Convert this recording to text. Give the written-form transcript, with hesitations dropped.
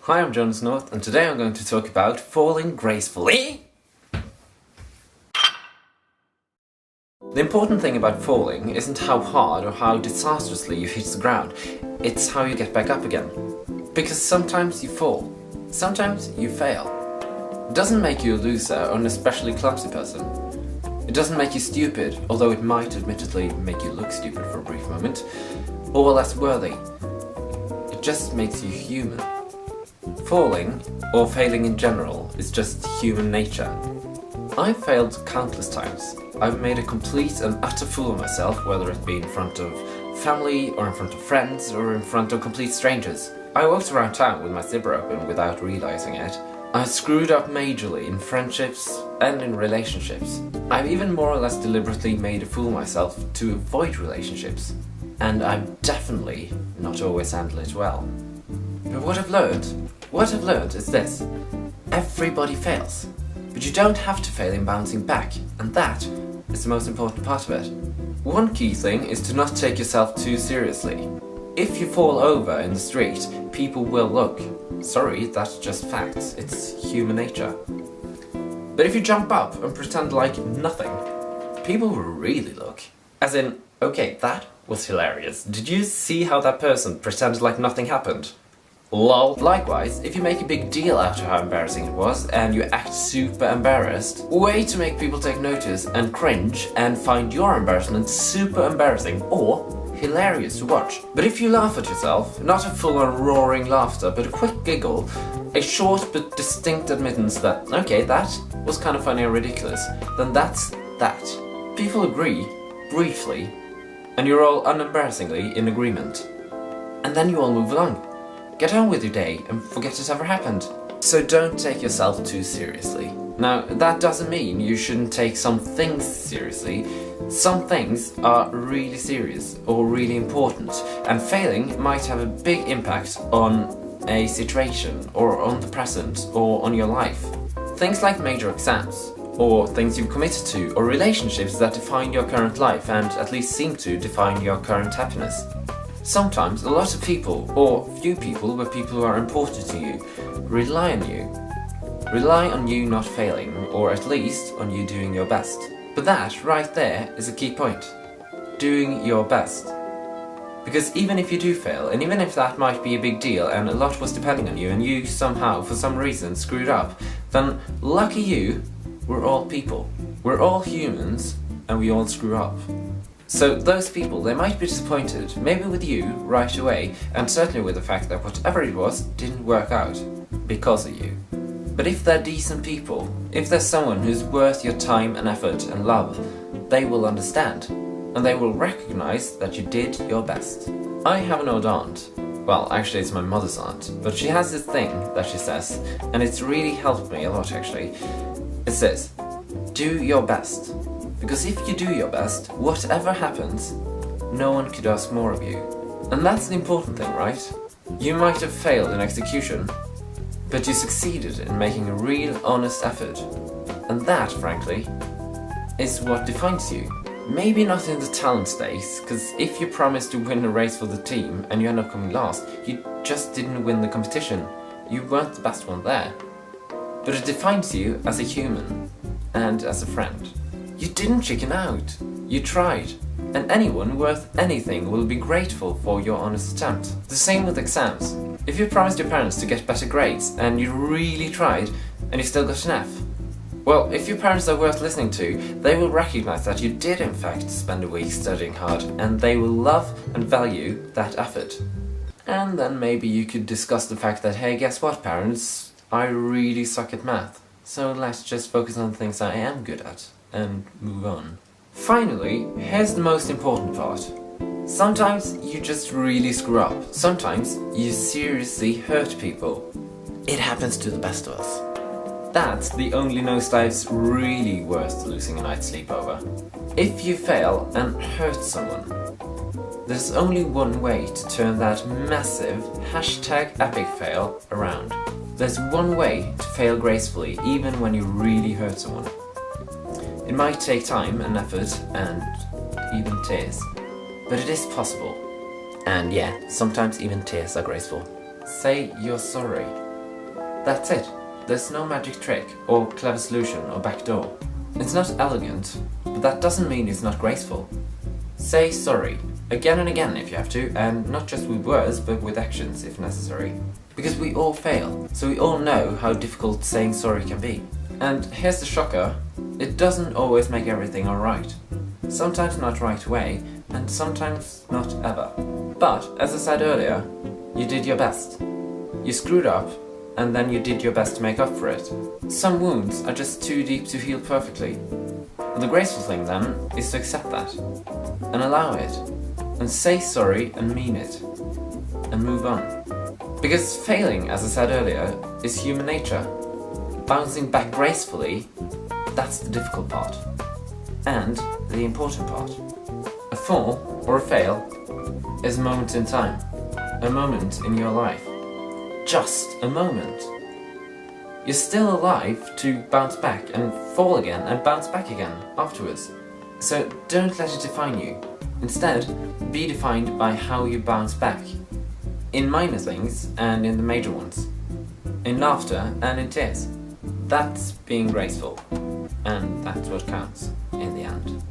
Hi, I'm Jonas North, and today I'm going to talk about falling gracefully. The important thing about falling isn't how hard or how disastrously you hit the ground, it's how you get back up again. Because sometimes you fall, sometimes you fail. It doesn't make you a loser or an especially clumsy person. It doesn't make you stupid, although it might admittedly make you look stupid for a brief moment, or less worthy. It just makes you human. Falling, or failing in general, is just human nature. I've failed countless times. I've made a complete and utter fool of myself, whether it be in front of family, or in front of friends, or in front of complete strangers. I walked around town with my zipper open without realizing it. I screwed up majorly in friendships and in relationships. I've even more or less deliberately made a fool of myself to avoid relationships. And I've definitely not always handled it well. But what I've learned is this. Everybody fails. But you don't have to fail in bouncing back, and that is the most important part of it. One key thing is to not take yourself too seriously. If you fall over in the street, people will look. Sorry, that's just facts. It's human nature. But if you jump up and pretend like nothing, people will really look. As in, okay, that was hilarious. Did you see how that person pretended like nothing happened? Lol. Likewise, if you make a big deal out of how embarrassing it was and you act super embarrassed, way to make people take notice and cringe and find your embarrassment super embarrassing or hilarious to watch. But if you laugh at yourself, not a full-on roaring laughter, but a quick giggle, a short but distinct admittance that, okay, that was kind of funny and ridiculous, then that's that. People agree, briefly, and you're all unembarrassingly in agreement. And then you all move along. Get on with your day and forget it ever happened. So don't take yourself too seriously. Now, that doesn't mean you shouldn't take some things seriously. Some things are really serious or really important, and failing might have a big impact on a situation or on the present or on your life. Things like major exams, or things you've committed to, or relationships that define your current life and at least seem to define your current happiness. Sometimes a lot of people, or few people, but people who are important to you, rely on you. Rely on you not failing, or at least on you doing your best. But that, right there, is a key point. Doing your best. Because even if you do fail, and even if that might be a big deal and a lot was depending on you and you somehow, for some reason, screwed up, then lucky you, we're all people. We're all humans, and we all screw up. So those people, they might be disappointed, maybe with you right away, and certainly with the fact that whatever it was didn't work out because of you. But if they're decent people, if there's someone who's worth your time and effort and love, they will understand, and they will recognize that you did your best. I have an old aunt. Well, actually it's my mother's aunt, but she has this thing that she says, and it's really helped me a lot actually. It says, do your best. Because if you do your best, whatever happens, no one could ask more of you. And that's the important thing, right? You might have failed in execution, but you succeeded in making a real, honest effort. And that, frankly, is what defines you. Maybe not in the talent space, because if you promise to win a race for the team and you end up coming last, you just didn't win the competition. You weren't the best one there. But it defines you as a human and as a friend. You didn't chicken out. You tried. And anyone worth anything will be grateful for your honest attempt. The same with exams. If you promised your parents to get better grades and you really tried and you still got an F, well, if your parents are worth listening to, they will recognize that you did in fact spend a week studying hard, and they will love and value that effort. And then maybe you could discuss the fact that, hey, guess what, parents? I really suck at math. So let's just focus on things I am good at and move on. Finally, here's the most important part. Sometimes you just really screw up. Sometimes you seriously hurt people. It happens to the best of us. That's the only nosedive's really worth losing a night's sleep over. If you fail and hurt someone, there's only one way to turn that massive #epic fail around. There's one way to fail gracefully even when you really hurt someone. It might take time and effort and even tears, but it is possible. And yeah, sometimes even tears are graceful. Say you're sorry. That's it. There's no magic trick, or clever solution, or backdoor. It's not elegant, but that doesn't mean it's not graceful. Say sorry, again and again if you have to, and not just with words, but with actions if necessary. Because we all fail, so we all know how difficult saying sorry can be. And here's the shocker, it doesn't always make everything alright. Sometimes not right away, and sometimes not ever. But, as I said earlier, you did your best. You screwed up, and then you did your best to make up for it. Some wounds are just too deep to heal perfectly. And the graceful thing then is to accept that, and allow it, and say sorry and mean it, and move on. Because failing, as I said earlier, is human nature. Bouncing back gracefully, that's the difficult part. And the important part. A fall, or a fail, is a moment in time. A moment in your life. Just a moment. You're still alive to bounce back and fall again and bounce back again afterwards. So don't let it define you. Instead, be defined by how you bounce back. In minor things and in the major ones. In laughter and in tears. That's being graceful. And that's what counts in the end.